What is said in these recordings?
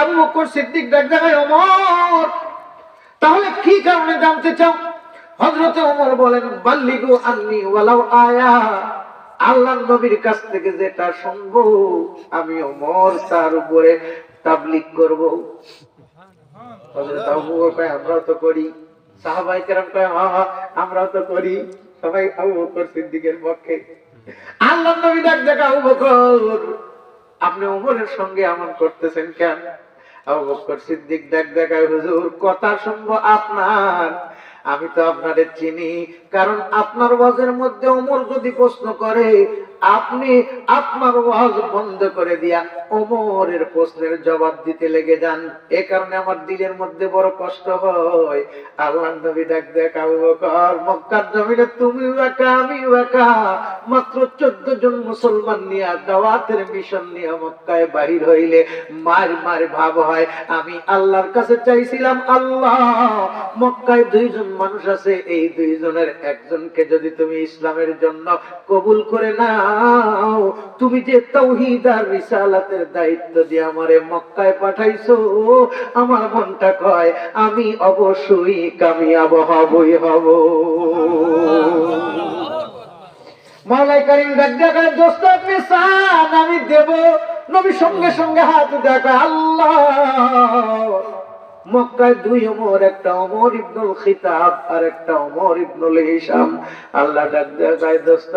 আবু বকর সিদ্দিক ডাক দেখায়, ওমর তাহলে কি কারণে জানতে চাও? হযরত ওমর বলেন, বাল্লিগু আন্নি ওয়ালাউ আয়া, আল্লাহর নবীর কাছ থেকে যেটা শুনবো আমি ওমর তার উপরে তাবলীগ করব। হযরত আবু বকর কয়, আমরাও তো করি। সাহাবায়ে কেরাম কয়, হ্যাঁ আমরাও তো করি। সবাই আবু বকর সিদ্দিকের পক্ষে। আল্লাহর নবী ডাক দেখা, আবু বকর আপনি ওমরের সঙ্গে এমন করতেছেন কেন? আবু বকর সিদ্দিক ডাক দেখায়, হুজুর কথা শুনবো আপনার, আমি তো আপনারে চিনি, কারণ আপনার ওয়াজের মধ্যে ওমর যদি প্রশ্ন করে আপনি আপনার ওয়াজ বন্ধ করে দিয়া ওমরের প্রশ্নের জবাব দিতে লেগে যান, এই কারণে আমার দিলের মধ্যে বড় কষ্ট হয়। আল্লাহর নবী ডাক দেখ, আবু বকর মক্কার জমিনে তুমি একা আমি একা, মাত্র 14 জন মুসলমান নিয়ে দাওয়াতের মিশন নিয়ে মক্কায় বাহির হইলে মার মার ভাব হয়। আমি আল্লাহর কাছে চাইছিলাম, আল্লাহ মক্কায় 2 জন মানুষ আছে, এই 2 জনের একজনকে যদি তুমি ইসলামের জন্য কবুল করে নাও, তুমি যে তাওহীদ আর রিসালাতের দায়িত্ব দিয়ে আমারে মক্কায় পাঠাইছো, আমার মনটা কয় আমি অবশ্যই কামিয়াব হবই হব। মাওলাই করিম ডাক দেখায়, দোস্ত আপনি চান আমি দেব? নবী সঙ্গে সঙ্গে হাত দেখা, আল্লাহ মক্কায় 2 ওমর, একটা ওমর ইবনুল খিতাব আর একটা ওমর ইবনুল হিশাম। আল্লাহ ডাক দেখায়, দোস্ত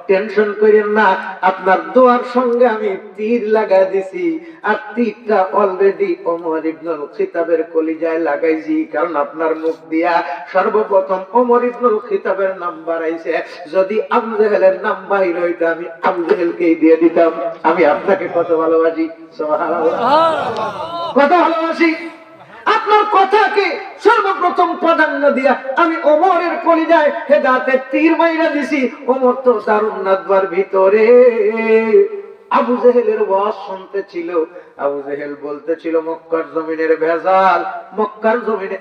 টেনশন করেন না, আপনার দোয়ার সঙ্গে আমি তীর লাগাই দিছি, আর তীরটা অলরেডি ওমর ইবনুল খিতাবের কলিজায় লাগাইছি, কারণ আপনার মুখ দিয়া সর্বপ্রথম ওমর ইবনুল খিতাবের নাম বাড়াইছে। যদি আবু জেহেলের নাম বাইর হইতো আমি আবু জেহেলকেই দিয়ে দিতাম। আমি আপনাকে কত ভালোবাসি, সুবহানাল্লাহ, কত ভালোবাসি। আপনার কথাকে সর্বপ্রথম প্রাধান্য দিয়া আমি ওমরের কলিজায় হেদায়েতের তীর মাইরা দিছি। ওমর তো দারুন নাদওয়ার ভিতরে আবু জেহেলের ওয়াজ শুনতে ছিল। আবু জেহেল বলতেছিল, মক্কার জমিনের ভেজাল, মক্কার জমিনে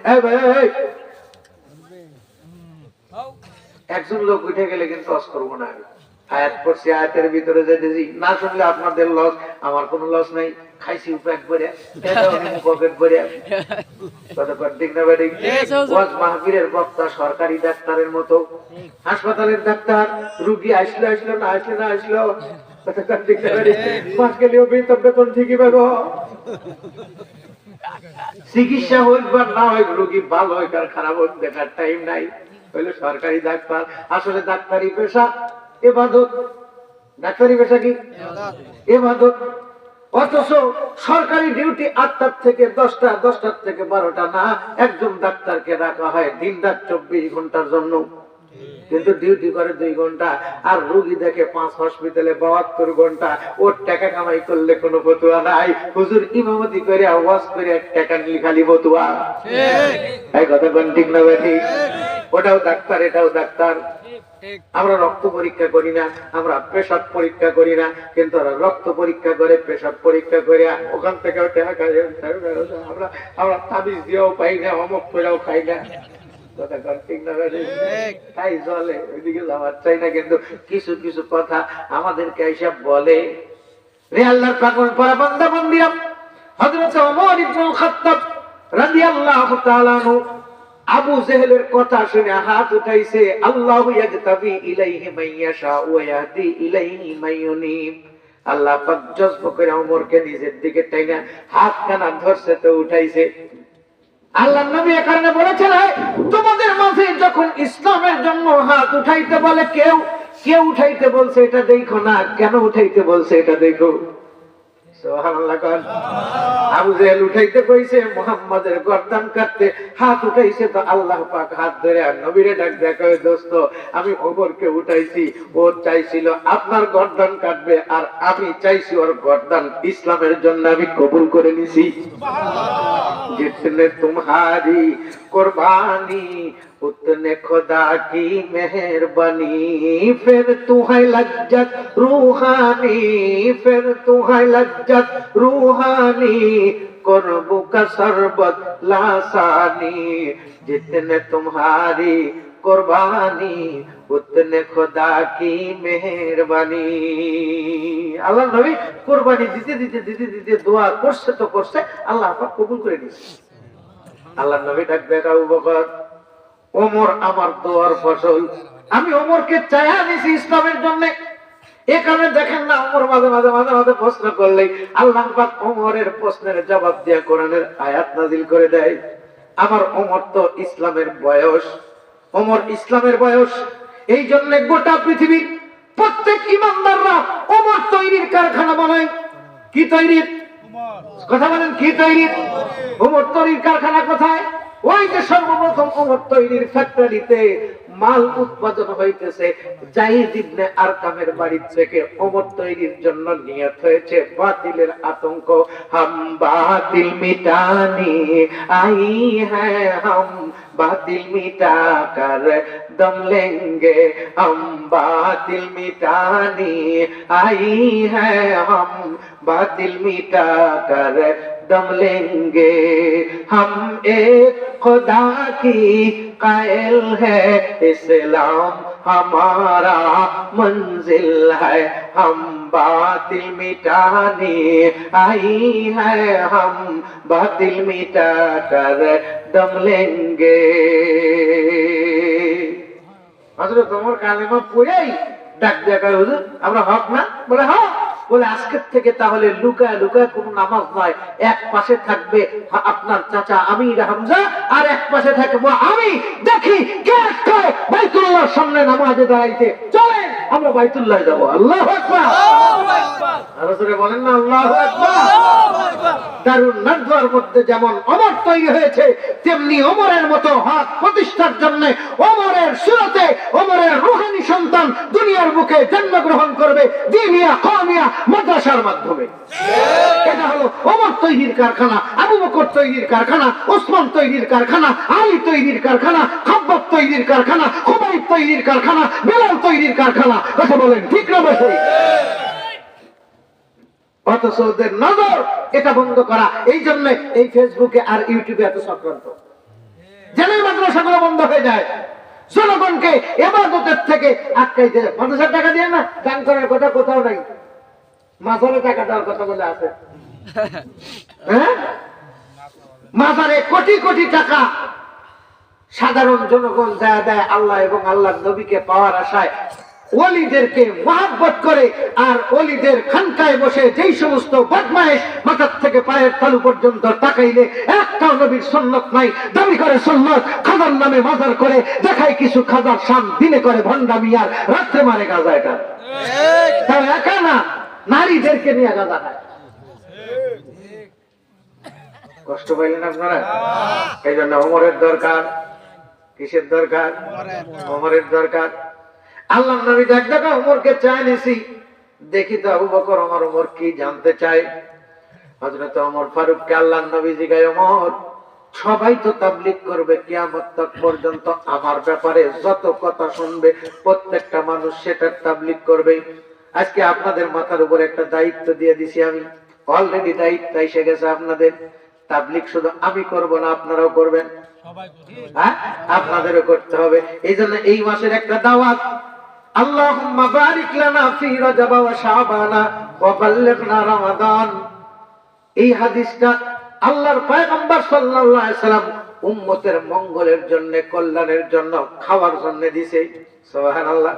একজন লোক উঠে গেলে কিন্তু ওয়াজ করবো না। আমি আয়াত পড়ছি, আয়াতের ভিতরে যেতেছি, না শুনলে আপনাদের লস, আমার কোনো লস নাই। খাইছি পেট ভরে, পকেট ভরে। ওয়াজ মাহফিলের বক্তা সরকারি ডাক্তারের মতো, হাসপাতালের ডাক্তার, রুগী আসলো আসলো না আসলো না আসলো, মাস গেলেও বেতন ঠিকই পাবো। চিকিৎসা হোক বা না হোক, রুগী ভালো হোক আর খারাপ হোক, দেখার টাইম নাই। হইলো সরকারি ডাক্তার। আসলে ডাক্তারি পেশা ইবাদত। ডাক্তারি পেশা কি? ইবাদত। অথচ সরকারি ডিউটি 8টা থেকে 10টা, 10টা থেকে 12টা না। একজন ডাক্তারকে রাখা হয় দিন রাত 24 ঘন্টার জন্য, কিন্তু ডিউটি করে 2 ঘন্টা, আর রোগী দেখে 5 হসপিটালে 72 ঘন্টা। ওর টাকা কামাই করলে কোনো ফতুয়া নাই। হুজুর ইমামতি করে ওয়াজ করে টাকা নিয়ে খালি ফতুয়া। এই কথা কোন ঠিক না বেঠি? ওটাও ডাক্তার, এটাও ডাক্তার। আমরা রক্ত পরীক্ষা করি না, আমরা পেশাব পরীক্ষা করি না, কিন্তু ওরা রক্ত পরীক্ষা করে, পেশাব পরীক্ষা করে, ওখান থেকেও টাকা খাই। আমরা তাবিজ দিয়েও পাই না, অমুক করেও খাই না। কিন্তু কিছু কিছু কথা আমাদেরকে হিসাব বলে। রে আল্লাহর পাগল পরা বান্দা বান্দিরা, হযরত ওমর ইবনুল খাত্তাব রাদিয়াল্লাহু তাআলা আনহু আবু জেহেলের কথা শুনে হাত উঠাইছে। আল্লাহু ইয়াজতাবি ইলাইহি মাইয়াশা ওয়া ইয়াহদি ইলাইহি মাইয়ুনিব। আল্লাহ পাক জজব করে ওমরকে নিজের দিকে টাইনা হাত কানা ধরছে তো উঠাইছে। আল্লাহর নবী এই কারণে বলেছেন, তোমাদের মাঝে যখন ইসলামের জন্য হাত উঠাইতে বলে কেউ উঠাইতে বলছে এটা দেখো না, কেন উঠাইতে বলছে এটা দেখো। সুবহানাল্লাহ। আবু জেহেল উঠাইতে কইছে মুহাম্মাদের গর্দান কাটতে, হাত উঠাইছে তো আল্লাহ পাক হাত ধরে আর নবীরে ডাক দেখা, দোস্ত আমি ওমরকে উঠাইছি, ও চাইছিল আপনার গর্দান কাটবে, আর আমি চাইছি ওর গর্দান ইসলামের জন্য আমি কবুল করে নিছি। जितने तुम्हारी कुर्बानी उतने खुदा की मेहरबानी, फिर तू है लज्जत रूहानी, फिर तू है लज्जत रूहानी, कुर्बू का शरबत लासानी, जितने तुम्हारी कुर्बानी उतने खुदा की मेहरबानी। আল্লাহ নবী কুরবানি দিতে দিতে দিতে দিতে দোয়া করছে তো করছে, আল্লাহ পাক কবুল করে নিয়েছে। আল্লাহ নবী ডাক দেয় আবু বকর, ওমর আমার দোয়ার ফসল, আমি ওমরকে চাইয়া দিয়েছি ইসলামের জন্য। এই কারণে দেখেন না, ওমর মাঝে মাঝে মাঝে মাঝে প্রশ্ন করলেই আল্লাহ পাক ওমরের প্রশ্নের জবাব দিয়ে কোরআনের আয়াত নাজিল করে দেয়। আমার ওমর তো ইসলামের বয়স, ওমর ইসলামের বয়স, এই জন্য গোটা পৃথিবীর প্রত্যেক ইমানদাররা ওমর তৈরির কারখানা বানায়। কি তৈরির কথা বলেন, কি তৈরির? ওমর তৈরির কারখানা কোথায়? ওই যে সর্বপ্রথম ওমর তৈরির ফ্যাক্টরিতে মাল উৎপাদন হইতেছে। জাহিদ ইবনে আরকামের বাড়ি থেকে ওমর তৈরির জন্য নিয়ত হয়েছে বাতিলের আতঙ্ক। হাম বাতিল মিটানে আই হ্যাঁ, হাম বাতিল মিটা কর দম লেঙ্গে, হাম বাতিল মিটানে আই হ্যাঁ, হাম বাতিল মিটা কর दम लेंगे। हम एक खुदा की कायल है, इस्लाम हमारा मंजिल है। हम बातिल मिटाने आई है, हम बातिल मिटा कर दम लेंगे। हजरत उमर कालेमा पढ़ेই ডাক দেখা, হুজুর আমরা হক না? বলে হ্যাঁ। বলে আজকের থেকে তাহলে লুকায় লুকায় কোন নামাজ নয়, এক পাশে থাকবে আপনার চাচা আমির হামজা, আর এক পাশে থাকবো আমি। দেখি কে কয় বাইতুল্লাহর সামনে নামাজে দাঁড়াইতে, চলেন আমরা বাইতুল্লাহ যাব। আল্লাহু আকবার, আরো জোরে বলেন না আল্লাহু আকবার। দারুন নাদওয়ার মধ্যে যেমন ওমর তৈরি হয়েছে, তেমনি ওমরের মতো হক প্রতিষ্ঠার জন্য ওমরের সুরতে ওমরের রূহানি সন্তান দুনিয়ার বুকে জন্মগ্রহণ করবে দ্বীনিয়া কওমিয়া মাদ্রাসার মাধ্যমে। এটা হলো ওমর তৈরির কারখানা, আবু বকর তৈরির কারখানা, ওসমান তৈরির কারখানা, আলী তৈরির কারখানা, খাব্বাব তৈরির কারখানা, খুবাইব তৈরির কারখানা, বেলাল তৈরির কারখানা। কথা বলেন ঠিক না বেঠিক? অথচ ওদের নজর এটা বন্ধ করা। এই জন্য এই ফেসবুকে আর ইউটিউবে এত সক্রান্ত, যেন মাদ্রাসাগুলো বন্ধ হয়ে যায়, জনগণকে ইবাদতের থেকে আটকাইতে। মাদ্রাসার টাকা দিয়ে না দান করার কথা কোথাও নাই, মাজারে টাকা দেওয়ার কথা বলে আছে। হ্যাঁ, মাজারে কোটি কোটি টাকা সাধারণ জনগণ দেয় দেয় আল্লাহ এবং আল্লাহর নবীকে পাওয়ার আশায়, ওলিদেরকে মহব্বত করে। আর ওলিদের খানকায় বসে যেই সমস্ত বদমাইশ মাথার থেকে পায়ের তালু পর্যন্ত তাকাইলে একটাও নবীর সুন্নাত নাই, দাবি করে সুন্নাত, খাজার নামে মাজার করে দেখায় কিছু খাজার শান, দিনে করে ভণ্ডামি আর রাত্রে মারে গাঁজা। এটা তাও একা না, নারীদেরকে নিয়ে গাঁজা খায়। কষ্ট পাইলেন আপনারা? এই জন্য ওমরের দরকার। কিসের দরকার? ওমরের দরকার। আল্লাহ নবী ডাক দেখা ওমরকে চাই নিছি, দেখি তো আবু বকর ওমর কি জানতে চায়। হযরত ওমর ফারুককে আল্লাহ নবী জিজ্ঞাসা, ওমর সবাই তো তাবলীগ করবে কিয়ামত তক পর্যন্ত, আমার ব্যাপারে যত কথা শুনবে প্রত্যেকটা মানুষ সেটার তাবলীগ করবে। আজকে আপনাদের মাথার উপর একটা দায়িত্ব দিয়ে দিছি আমি, অলরেডি দায়িত্ব এসে গেছে আপনাদের। তাবলীগ শুধু আমি করব না, আপনারাও করবেন। হ্যাঁ, আপনাদেরও করতে হবে। এই জন্য এই মাসের একটা দাওয়াত, আল্লাহুম্মা বারিক লানা ফি রজব ওয়া শাবানা ওয়া বাল্লিগনা রমাদান। এই হাদিসটা আল্লাহর পয়গম্বর সাল্লাল্লাহু আলাইহি সাল্লাম উম্মতের মঙ্গলের জন্য, কল্যাণের জন্য, খাওয়ার জন্য দিয়েছে। সুবহানাল্লাহ।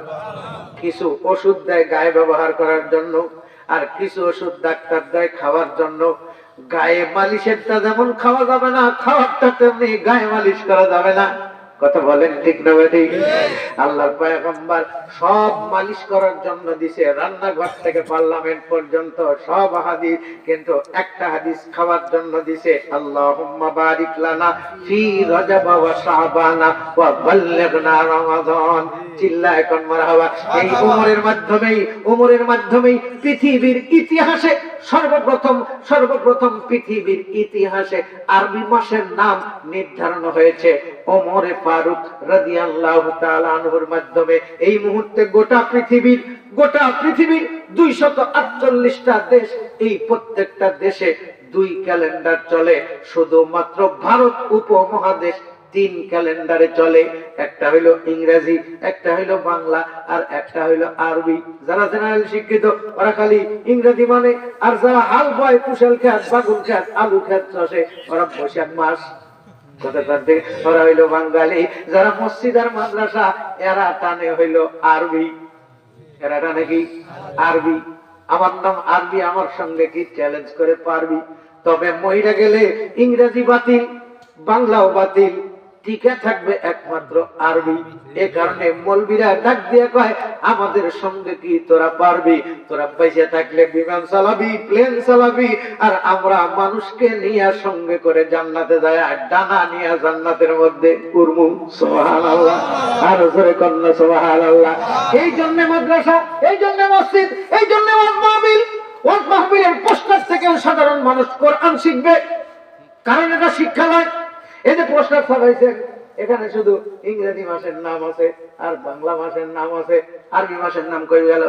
কিছু ওষুধ দেয় গায়ে ব্যবহার করার জন্য, আর কিছু ওষুধ ডাক্তার দেয় খাওয়ার জন্য। গায়ে মালিশেরটা যেমন খাওয়া যাবে না, খাওয়ারটা তেমনি গায়ে মালিশ করা যাবে না। কথা বলেন ঠিক না ঠিক? আল্লাহর পয়গম্বর সব মালিশ করার জন্য দিছে, রান্নাঘর থেকে পার্লামেন্ট পর্যন্ত সব হাদিস, কিন্তু একটা হাদিস খাওয়ার জন্য দিছে, আল্লাহুম্মা বারিক লানা ফি রজব ওয়া শাবানা ওয়া বাল্লিগনা রমাদান। চিল্লায় এখন মারহাবা। এই ওমরের মাধ্যমেই পৃথিবীর ইতিহাসে সর্বপ্রথম পৃথিবীর ইতিহাসে আরবি মাসের নাম নির্ধারণ হয়েছে ওমরে ফারুক রাদিয়াল্লাহু তাআলা আনহুর মাধ্যমে। এই মুহূর্তে গোটা পৃথিবীর 248টা দেশ, এই প্রত্যেকটা দেশে 2 ক্যালেন্ডার চলে। শুধুমাত্র ভারত উপমহাদেশ তিন ক্যালেন্ডারে চলে, একটা হইলো ইংরেজি, একটা হইলো বাংলা, আর একটা হইলো আরবি। যারা জেনারেল শিক্ষিত ওরা খালি ইংরেজি মানে, আর যারা হাল বয়, কুশাল খেত, বাগুন খেত, আলু খেত চাষে, ওরা বৈশাখ মাস। ওরা হইলো বাঙালি। যারা মসজিদ আর মাদ্রাসা, এরা টানে হইলো আরবি। এরা টানে কি? আরবি। আমার নাম আরবি, আমার সঙ্গে কি চ্যালেঞ্জ করে পারবি? তবে মহিলা গেলে ইংরেজি বাতিল, বাংলাও বাতিল, টিকে থাকবে একমাত্র আরবি। এ কারণে মৌলবীরা ডাক দিয়ে কয়, আমাদের সঙ্গে কি তোরা পারবি? তোরা বেঁচে থাকলে বিমান চালাবি, প্লেন চালাবি, আর আমরা মানুষকে নিয়ে সঙ্গে করে জান্নাতে যায়, আর ডানা নিয়ে জান্নাতের মধ্যে উড়মু। সুবহানাল্লাহ। আর জোরে কন্যা সুবহানাল্লাহ। এই জন্য মাদ্রাসা, এই জন্য মসজিদ, এই জন্য ওয়াজ মাহফিল। ওয়াজ মাহফিলের পোস্টার থেকে সাধারণ মানুষ কোরআন শিখবে, কারণ এটা শিক্ষালয়। এই যে পোস্টার ছাপাইছে, এখানে শুধু ইংরেজি মাসের নাম আছে, আর বাংলা মাসের নাম আছে, আরবি মাসের নাম কই গেল?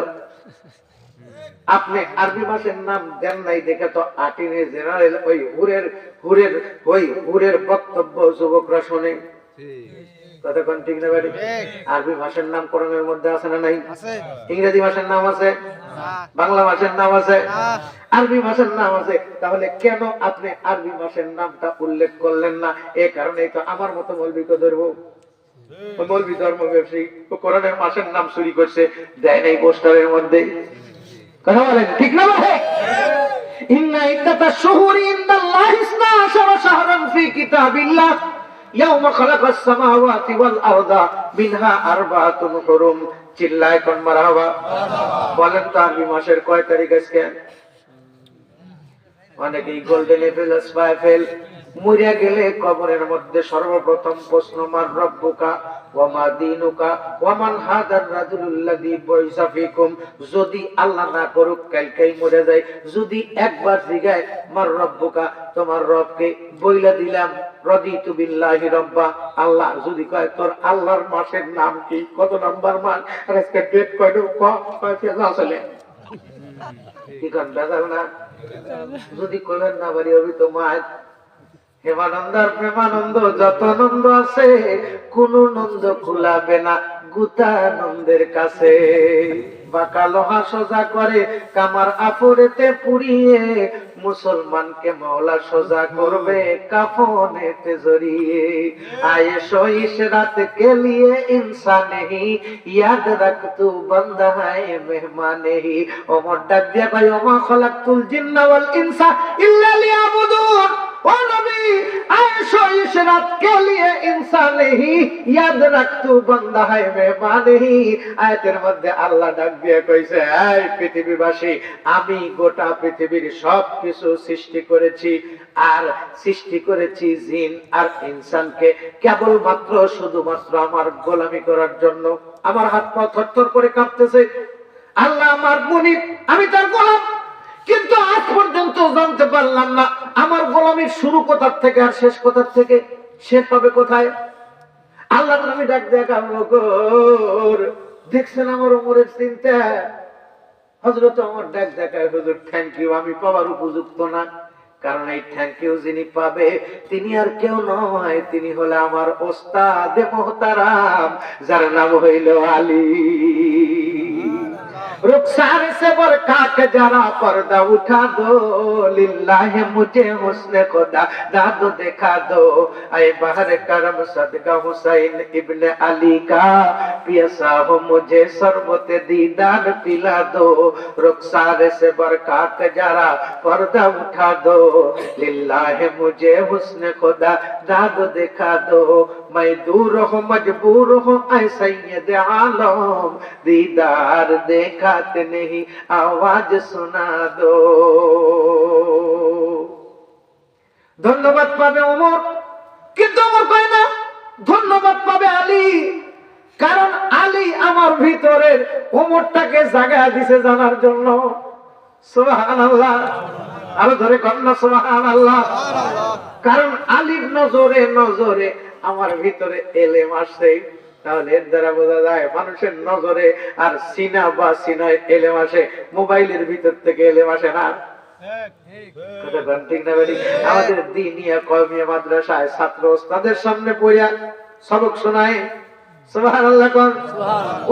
আপনি আরবি মাসের নাম দেন নাই দেখে তো আটিনে জেনারেল ওই হুরের বক্তব্য যুবকরা শোনে। কতক্ষণ ঠিক না বাড়ি? আরবি মাসের নাম কোরআনের মধ্যে আছে না নাই? ইংরেজি মাসের নাম আছে, বাংলা মাসের নাম আছে, আরবি মাসের নাম আছে। তাহলে কেন আপনি আরবি মাসের নামটা উল্লেখ করলেন না? এ কারণেই তো আমার মতো মৌলবীকে ধরবো। মৌলবী ধর্ম ব্যবসায়ী কোরআনের মাসের নাম চুরি করছে, দেয় নাই পোস্টারের মধ্যে। কথা বলেন ঠিক না ভাই? ইন্না ইদ্দাতাশ শুহুরি ইনদাল্লাহি 12 শাহরান ফি কিতাবিল্লাহ ইয়াওমা খালাকাস সামাওয়াতি ওয়াল আরদা মিনহা আরবাতুন হুরুম। চিল্লায় কোন মারহাবা। বলেন তো আরবি মাসের কয় তারিখ আজকে? অনেকেই গোল্ডেন এপ্রিলস পায়। মরিয়া গেলে কবরের মধ্যে সর্বপ্রথম প্রশ্ন, মান রব্বুকা ওয়া মা দীনুকা ওয়া মান হাদার রাজুলুল্লাযী বুইসা ফীকুম। যদি আল্লাহ না করুক কালকেই মরে যায়, যদি একবার জিগায় মান রব্বুকা, তোমার রবকে, বইলা দিলাম রাদিতু বিল্লাহি রাব্বা। আল্লাহ যদি কয় তোর আল্লাহর মাসের নাম কি, কত নাম্বার মাস, আর আজকে ডেট কয়টা, কয় আসলে কি কোন বেজাল না? যদি কইলেন না বাড়ি হবি তো মায় হেমানন্দ আর প্রেমানন্দ, যত নন্দ আছে কোন নন্দ খুলাবে না গুতানন্দের কাছে। বাঁকা লোহা সোজা করে কামার আপুরেতে পুড়িয়ে, মুসলমানকে মওলা সোজা করবে কাফনেতে জড়িয়ে। আয়েশো ইস রাত কে লিয়ে ইনসান হি, ইয়াদ রাখ তু বান্দা হ্যায় মেহমানে হি। ওমর ডাক দিয়া কয়, ওমা খলাকতুল জিন্না ওয়াল ইনসা ইল্লা লিয়াবুদুন। ও নবী, আয়েশো ইস রাত কে লিয়ে ইনসান হি, ইয়াদ রাখ তু বান্দা হ্যায় মেহমানে হি। আয়াতের মধ্যে আল্লাহ ডাক দিয়ে কইছে, এই পৃথিবীবাসী, আমি গোটা পৃথিবীর সব কিছু সৃষ্টি করেছি, আর সৃষ্টি করেছি জিন আর ইনসানকে কেবলমাত্র শুধুমাত্র আমার গোলামি করার জন্য। আমার হাত পা থরথর করে কাঁপতেছে। আল্লাহ আমার মুনিব, আমি তার গোলাম, কিন্তু আজ পর্যন্ত জানতে পারলাম না আমার গোলামির শুরু কোথার থেকে আর শেষ কোথার থেকে, শেষ হবে কোথায়। আল্লাহ আমি ডাক দেখা দেখছেন আমার ওমরের চিন্তা। হযরত ওমর ডাক দেখায়, হুজুর থ্যাংক ইউ, আমি পাওয়ার উপযুক্ত না। কারণ এই থ্যাংক ইউ যিনি পাবে তিনি আর কেউ নয়, তিনি হলো আমার ওস্তাদ মোহতারাম, যার নাম হইল আলী। रुखसार से बरखा के जरा पर्दा उठा दो, लिल्लाह मुझे हुस्न खुदा दादो दिखा दो। ऐ बहर करम सदका हुसैन इब्ने अली का, पियासा हो मुझे शरबत दीदार पिला दो। रुखसार से बरखा के जरा पर्दा उठा दो, लिल्लाह मुझे हुस्न खुदा दादो दिखा दो। मैं दूर हूँ मजबूर हूँ ऐ सैयद आलम, दीदार देखाते नहीं आवाज सुना दो। ধন্যবাদ পাবে ওমর, কিন্তু ওমর কয় না ধন্যবাদ পাবে আলী, কারণ আলী আমার ভিতরের ওমরটাকে জায়গা দিছে জানার জন্য। সুবহানাল্লাহ। আরো ধরে কন্যা সুবহানাল্লাহ। কারণ আলীর নজরে নজরে আমার ভিতরে এলেম আসছে। তাহলে এর দ্বারা বোঝা যায় মানুষের নজরে আর সিনা বা সিনায় এলেম আসে, মোবাইলের ভিতর থেকে এলেম আসে না। আমাদের দ্বীনিয়া কওমিয়া মাদ্রাসায় ছাত্র ওস্তাদের সামনে পড়িয়া সবক শোনায়, সুবহানাল্লাহ কোন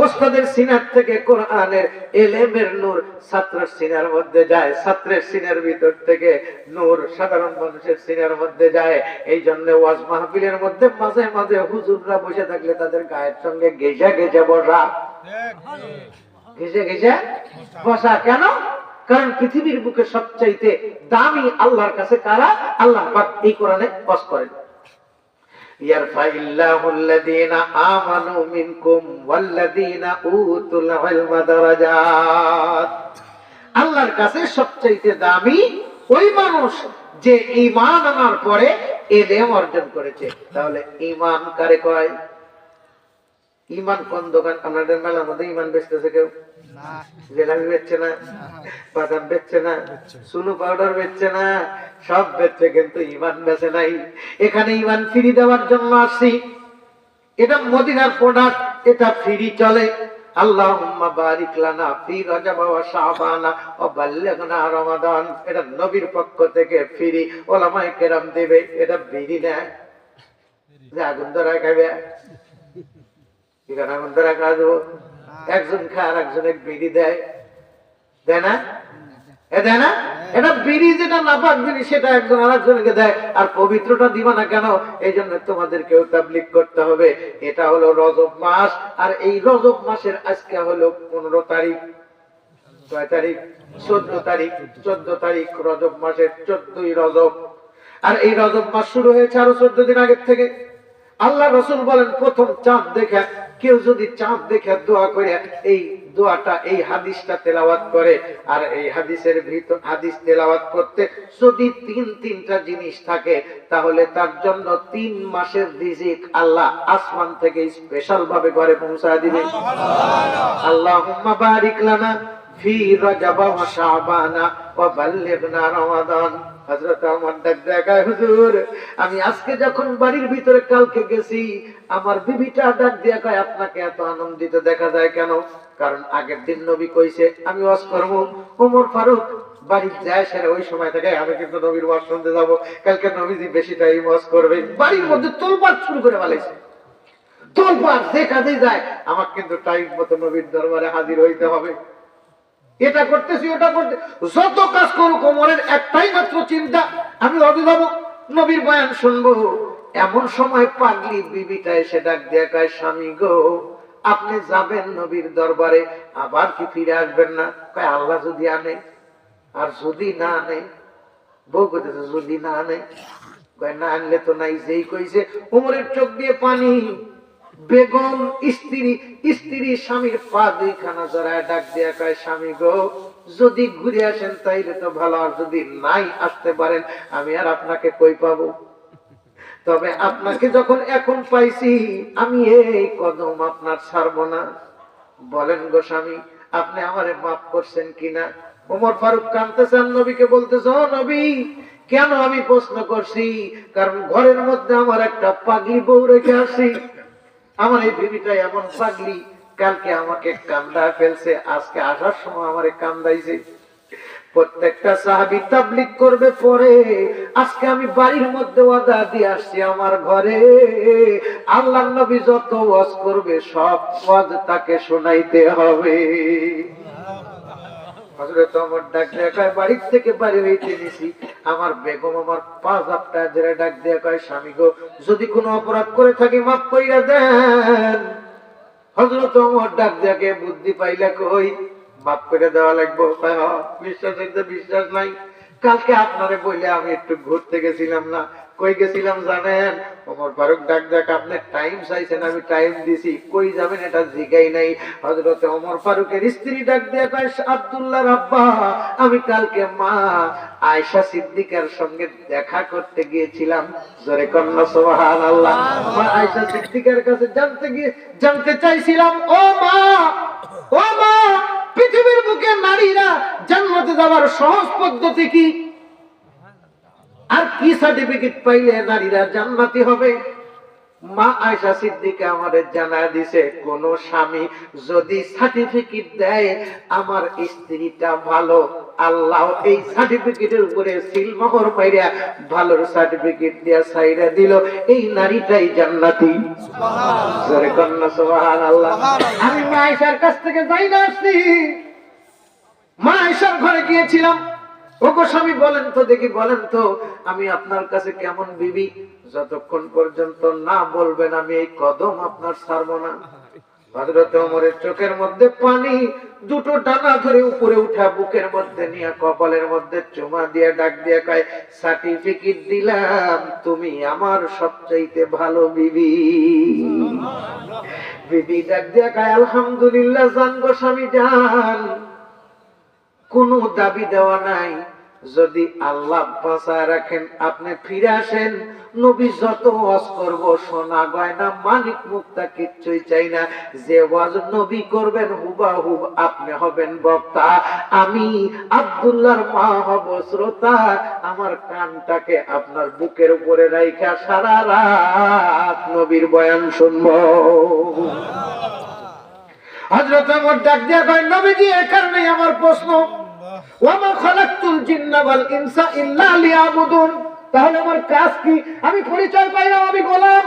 ওস্তাদের সিনার থেকে কোরআনের ইলমের নূর ছাত্রের সিনার মধ্যে যায়, ছাত্রের সিনার ভিতর থেকে নূর সাধারণ মানুষের সিনার মধ্যে যায়। এই জন্য ওয়াজ মাহফিলের মধ্যে মাঝে মাঝে হুজুররা বসে থাকলে তাদের গায়ের সঙ্গে গেজা গেজা বসা, ঘেসে ঘেসে বসা। কেন? কারণ পৃথিবীর বুকে সবচাইতে দামি আল্লাহর কাছে কারা? আল্লাহ পাক এই কোরআনে ওয়াজ করেন, ইয়ারফাইল্লাহু আল্লাযীনা আমানু মিনকুম ওয়াল্লাযীনা উতুল ইলমা দারাজাত। আল্লাহর কাছে সবচাইতে দামি ওই মানুষ যে ঈমান আনার পরে ইলম অর্জন করেছে। তাহলে ঈমান কারে কয়? ঈমান কোন দোকান? আপনাদের মেলার মধ্যে ঈমান বেচতেছে কেউ? জেলামি বেচছে না, বাদাম বেচছে না, সুনু পাউডার বেচছে না, সব বেচছে, কিন্তু ঈমান বেচে নাই। এখানে ঈমান ফ্রি দেওয়ার জন্য আসছি। এটা মদিনার প্রোডাক্ট, এটা ফ্রি চলে। আল্লাহুম্মা বারিক লানা ফি রজব ওয়া শাবান ওয়া বাল্লিগনা রমাদান। এটা নবীর পক্ষ থেকে ফ্রি, ওলামায়ে কেরাম দেবে। এটা বিড়ি না যে আগুন ধরা খাবে, এখানে আগুন ধরা খাওয়া একজন খায় আর একজনের বিড়ি দেয়, দেয় না? দেয় না? এটা বিড়ি যেটা নাপাক জিনিস সেটা একজন আর একজনকে দেয়, আর পবিত্রটা দিবা না কেন? এই জন্য তোমাদেরকেও তাবলীগ করতে হবে। এটা হলো রজব মাস, আর এই রজব মাসের আজকে হলো 15 তারিখ। কয় তারিখ? 14 তারিখ। 14 তারিখ রজব মাসের 14ই রজব। আর এই রজব মাস শুরু হয়েছে আরো 14 দিন আগের থেকে। আল্লাহ রাসূল বলেন, প্রথম চাঁদ দেখে কেউ যদি চাঁদ দেখে দোয়া করে, এই দোয়াটা, এই হাদিসটা তেলাওয়াত করে, আর এই হাদিসের ভিতর হাদিস তেলাওয়াত করতে যদি তিনটা জিনিস থাকে, তাহলে তার জন্য 3 মাসের রিজিক আল্লাহ আসমান থেকে স্পেশাল ভাবে ঘরে পৌঁছায় দিবে। আল্লাহুম্মা বারিক লানা ফি রজব ওয়া শাবান ওয়া বাল্লিগনা রমাদান। হযরত ওমর ডাক দেয়, হুজুর আমি আজকে যখন বাড়ির ভিতরে কালকে গেছি, আমার বিবিটা ডাক দিয়া কয়, আপনাকে এত আনন্দিত দেখা যায় কেন? কারণ আগের দিন নবী কইছে আমি ওয়াজ করব। ওমর ফারুক বাড়ি যায়, সেরে ওই সময় থেকে আমি কিন্তু নবীর ওয়াজ শুনতে যাব, কালকে নবীজি বেশি টাইম ওয়াজ করবে। বাড়ির মধ্যে তোলপাড় শুরু করে ফেলেছে, তোলপাড় যে কাজে যায়, আমার কিন্তু টাইম মতো নবীর দরবারে হাজির হইতে হবে। এটা করতেছি, ওটা করতে, যত কাজ করুক ওমরের একটাই মাত্র চিন্তা, আমি হজে যাব, নবীর বয়ান শুনবো। এমন সময় পাগলি বিবিটা এসে ডাক দিয়ে কয়, স্বামী গো, আপনি যাবেন নবীর দরবারে, আবার কি ফিরে আসবেন না? কয়, আল্লাহ যদি আনে, আর যদি না আনে? বউ কইতেছে, যদি না আনে? কয়, না আনলে তো নাই। যেই কইছে ওমরের চোখ দিয়ে পানি। বেগম স্ত্রী স্বামীর পা দুইখানা জড়ায় ডাক দিয়া কয়, স্বামী গো, যদি ঘুরে আসেন তাইলে তো ভালো, আর যদি নাই আসতে পারেন আমি আর আপনাকে কই পাবো? তবে আপনাকে যখন এখন পাইছি, আমি এই কদম আপনার ছাড়বো না। বলেন গো স্বামী, আপনি আমারে মাফ করছেন কিনা? ওমর ফারুক কাঁদতেছেন, নবীকে বলতেছে, ও নবী, কেন আমি প্রশ্ন করছি? কারণ ঘরের মধ্যে আমার একটা পাগলি বউ রেখে আসি। আমার এই বিবিটা এমন পাগলি, কালকে আমাকে কান্দায় ফেলছে, আজকে আসার সময় আমারে কান্দাইছে। প্রত্যেকটা সাহাবী তাবলীগ করবে পরে, আজকে আমি বাড়ির মধ্যে ওয়াদা দিয়ে আসছি, আমার ঘরে আল্লাহর নবী যত ওয়াজ করবে সব ওয়াজ তাকে শোনাইতে হবে। হযরত ওমর ডাক দিয়ে কয়, বাড়ি থেকে বাড়ি হইতে নিছি, আমার বেগম আমার পা জাপটা ধরে ডাক দিয়ে কয়, স্বামী গো, যদি কোনো অপরাধ করে থাকি মাফ কইরা দেন। হযরত ওমর ডাক দিয়ে, বুদ্ধি পাইলা কই? মাফ করে দেওয়া লাগবে? বিশ্বাস হইতে বিশ্বাস নাই। কালকে আপনারে বলে আমি একটু ঘুরতে গেছিলাম না, কই গেছিলাম জানেন? ওমর ফারুক ডাক দেখ, আপনি টাইম চাইছেন, আমি টাইম দিছি, কই যাবেন এটা জিগাই নাই। হযরতে ওমর ফারুকের স্ত্রী ডাক দিয়ে কয়, আব্দুল্লাহর আব্বা, আমি কালকে মা আয়েশা সিদ্দিকার সঙ্গে দেখা করতে গিয়েছিলাম। জোরে কন্যা সুবহানাল্লাহ। মা আয়েশা সিদ্দিকার কাছে জানতে চাইছিলাম, ও মা, ও মা, পৃথিবীর বুকে নারীরা জান্নাতে যাওয়ার সহজ পদ্ধতি কি? আর কি সার্টিফিকেট পাইলে নারীরা জান্নাতি হবে? মা আয়েশা সিদ্দিকা আমাদের জানায় দিছে, কোন স্বামী যদি সার্টিফিকেট দেয় আমার স্ত্রীটা ভালো, আল্লাহ এই সার্টিফিকেটের উপরে সিলমোহর মাইরা ভালোর সার্টিফিকেট দিয়া সাইরা দিল, এই নারীটাই জান্নাতি। সুবহানাল্লাহ, জোরে কন্না সুবহানাল্লাহ। আমি মা আয়েশার কাছ থেকে যাই না আসছি, মা আয়েশার ঘরে গিয়েছিলাম। ওগো স্বামী বলেন তো দেখি, বলেন তো আমি আপনার কাছে কেমন বিবি? যতক্ষণ পর্যন্ত না বলবেন আমি এই কদম আপনার ছাড়বো না। হযরত ওমরের চোখের মধ্যে পানি, দুটো ডানা ধরে উপরে উঠা বুকের মধ্যে নিয়ে কপালের মধ্যে চুমা দিয়ে ডাক দিয়ে কয়, সার্টিফিকেট দিলাম তুমি আমার সবচাইতে ভালো বিবি। বিবি ডাক দিয়ে কয়, আলহামদুলিল্লাহ জান গো স্বামী জান, কোনো দাবি দেওয়া নাই। যদি আল্লাহ বাঁচায় রাখেন আপনি ফিরে আসেন, নবী যত ওয়াজ করব সোনা গয়না মানিক মুক্তা কিচ্ছুই চাই না। যে ওয়াজ নবী করবেন হুবাহুব আপনি হবেন বক্তা, আমি আব্দুল্লাহর মা হব শ্রোতা। আমার কানটাকে আপনার বুকের উপরে রাইখা সারা রাত নবীর বয়ান শুনবো। হযরত ওমর ডাক দিয়া কয়, নবীজি এই কারণেই আমার প্রশ্ন, ওয়ামা খালাকতুল জিন্না ওয়াল ইনসা ইল্লা লিয়াবুদুন। তাহলে আমার কাজ কি? আমি পরিচয় পাইলাম আমি গোলাম,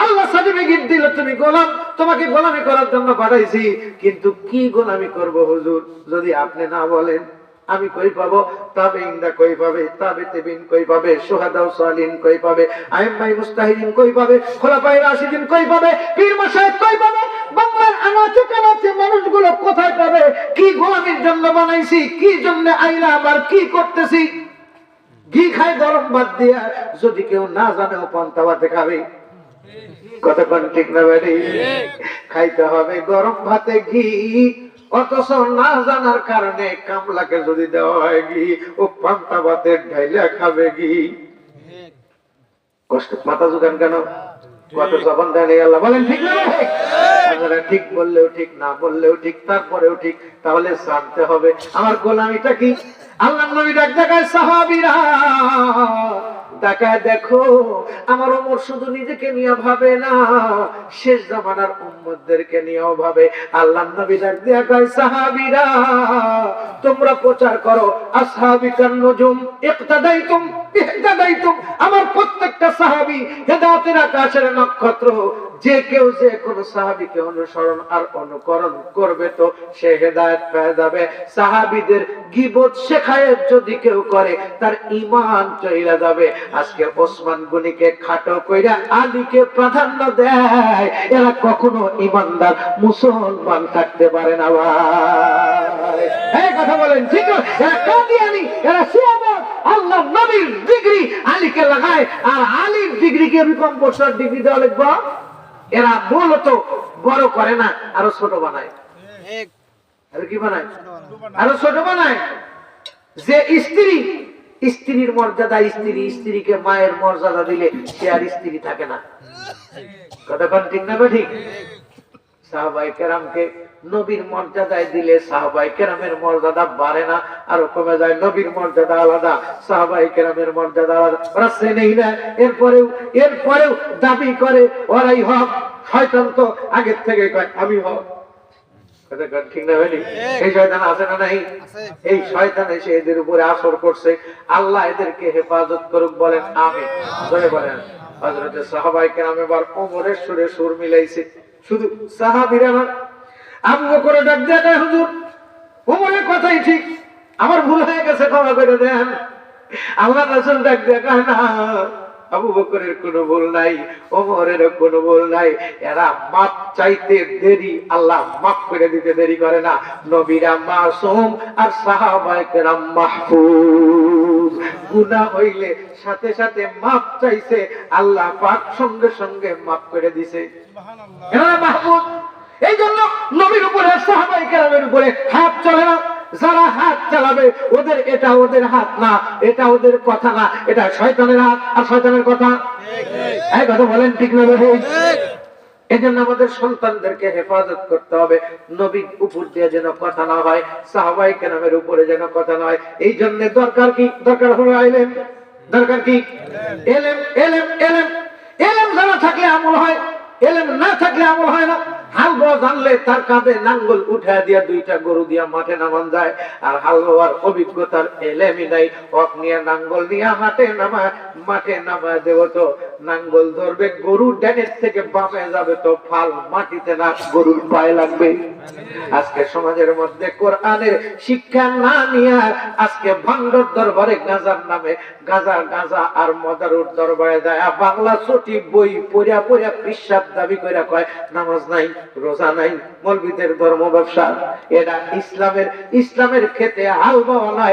আল্লাহ সার্টিফিকেট দিল তুমি গোলাম, তোমাকে গোলামি করার জন্য পাঠাইছি, কিন্তু কি গোলামি করব হুজুর যদি আপনি না বলেন? আমি কই পাবো? তাবেঈনরা কই পাবে? তাবেঈন কই পাবে? শুহাদা ও সালিহিন কই পাবে? আইম্মায়ে মুস্তাহিদিন কই পাবে? খোলাফায়ে রাশিদিন কই পাবে? পীর মাশায়েখ কই পাবে? বাংলার আনাচে কানাচে মানুষগুলো কোথায় পাবে? কি গোলামির জন্য বানাইছি, কি জন্য আইলাম আর কি করতেছি? ঘি খায় গরম ভাত দিয়া, যদি কেউ না জানে ও পান্তা ভাতে খাবে। কতক্ষণ ঠিক না বেরি? খাইতে হবে গরম ভাতে ঘি, অথচ না জানার কারণে কামলাকে যদি দেওয়া হয় ঘি, ও পান্তা ভাতের ঢাইলা খাবে ঘি। কষ্ট মাথা জুগান কেন? কত জবান দেয় আল্লাহ বলেন ঠিক না? আপনারা ঠিক বললেও ঠিক, না বললেও ঠিক, তারপরেও ঠিক। তাহলে জানতে হবে আমার গোলামিটা কি। আল্লাহর নবী ডাক দেখায়, সাহাবীরা তাকায় দেখো, আমার ওমর শুধু নিজেকে নিয়ে ভাবে না, শেষ জামানার উম্মতদেরকে নিয়েও ভাবে। আল্লাহর নবী ডাক দিয়া কয়, সাহাবীরা তোমরা প্রচার করো, আসহাবিকান নুজুম ইক্তাদাইতুম ইহতাদাইতুম। আমার প্রত্যেকটা সাহাবী হেদায়েতের আকাশের নক্ষত্র। যে কেউ যে কোন সাহাবীকে অনুসরণ আর অনুকরণ করবে তো সে হেদায়েত পেয়ে যাবে। সাহাবীদের গীবত শেখায়েত যদি কেউ করে তার ঈমান চইলা যাবে। আজকে ওসমান গনিকে খাটো কইরা আলীকে প্রাধান্য দেয়, এরা কখনো ঈমানদার মুসলমান থাকতে পারে না ভাই। এই কথা বলেন ঠিক না? এরা কাদিয়ানি, এরা শিয়াবাদ, আল্লাহর নবীর ডিগ্রি আলীকে লাগায় আর আলীর ডিগ্রিকে কম বছর ডিগ্রি দেওয়া লাগবে। এরা মূলত বড় করে না, আরো ছোট বানায়। আরো কি বানায়? আরো ছোট বানায়। যে স্ত্রীর মর্যাদা স্ত্রী, স্ত্রীকে মায়ের মর্যাদা দিলে সে আর স্ত্রী থাকে না। কতক্ষণ ঠিক না ঠিক? সাহাবায়ে কেরামকে নবীর মর্যাদায় দিলে সাহাবায়ে কেরামের মর্যাদা বাড়ে না, আরো কমে যায়। নবীর মর্যাদা আলাদা, সাহাবায়ে কেরামের মর্যাদা আলাদা। ওরা চেনেই না, এরপরেও দাবি করে ওরাই হক। শয়তান তো আগের থেকে কয় আমি হক। ঠিক না ভাই? এই শয়তান আছে না নাই? এই শয়তান এসে এদের উপরে আসর করছে। আল্লাহ এদেরকে হেফাজত করুক, বলেন আমিন। ধরে বলেন। হযরত সাহাবায়ে কেরাম এবার ওমরের সুরে সুর মিলাইছে। শুধু সাহাবীরা না, আবু বকর ডাক দেয়, হুজুর ওমরের কথাই ঠিক, আমার ভুল হয়ে গেছে, ক্ষমা করে দেন। আল্লাহ রাসূল ডাক দেয়, না আবু বকরের কোনো ভুল নাই, ওমরেরও কোনো ভুল নাই। এরা মাপ চাইতে দেরি, আল্লাহ মাফ করে দিতে দেরি করে না। নবীরা মাসুম আর সাহাবায়ে কেরাম মাহফুজ। গুনাহ হইলে সাথে সাথে মাপ চাইছে, আল্লাহ পাক সঙ্গে সঙ্গে মাফ করে দিছে। সুবহানাল্লাহ। এরা মাহফুজ। এই জন্য নবীর উপরে সাহাবায়ে কেরামের উপরে হাত চলে না। যারা হাত চালাবে ওদের, এটা ওদের হাত না, এটা ওদের কথা না, এটা শয়তানের হাত আর শয়তানের কথা। এই কথা বলেন ঠিক না ভাই? এই জন্য আমাদের সন্তানদেরকে হেফাজত করতে হবে। নবীর উপর দিয়ে যেন কথা না হয়, সাহাবায়ে কেরামের উপরে যেন কথা না হয়। এই জন্য দরকার কি? দরকার হলো ইলম। দরকার কি? ইলম। ইলম জানা থাকলে আমল হয়। এলেম না থাকলে আমল হয় না। হাল বাওয়া জানলে তার কাঁধে নাঙ্গল উঠা দিয়া দুইটা গরু দিয়া মাঠে নামান যায়। আর হাল বাওয়ার অভিজ্ঞতার এলেমই নাই, অক নিয়ে নাঙ্গল নিয়ে মাঠে নামায় দেব তো নাঙ্গল ধরবে, গরু ডানের থেকে বামে যাবে তো ফাল মাটিতে না গরুর পায়ে লাগবে। আজকে সমাজের মধ্যে কোরআনের শিক্ষা না নিয়ে আজকে ভান্ডর দরবারে গাঁজার নামে গাঁজা আর মদারুর দরবারে যায় বাংলা ছটি বই পড়িয়া পড়িয়া পিসাব দাবি কইরা কয় নামাজ নাই, রোজা নাই, মৌলবীদের ধর্ম ব্যবসা। এটা ইসলামের ক্ষেত্রে হাল বাওয়া নাই।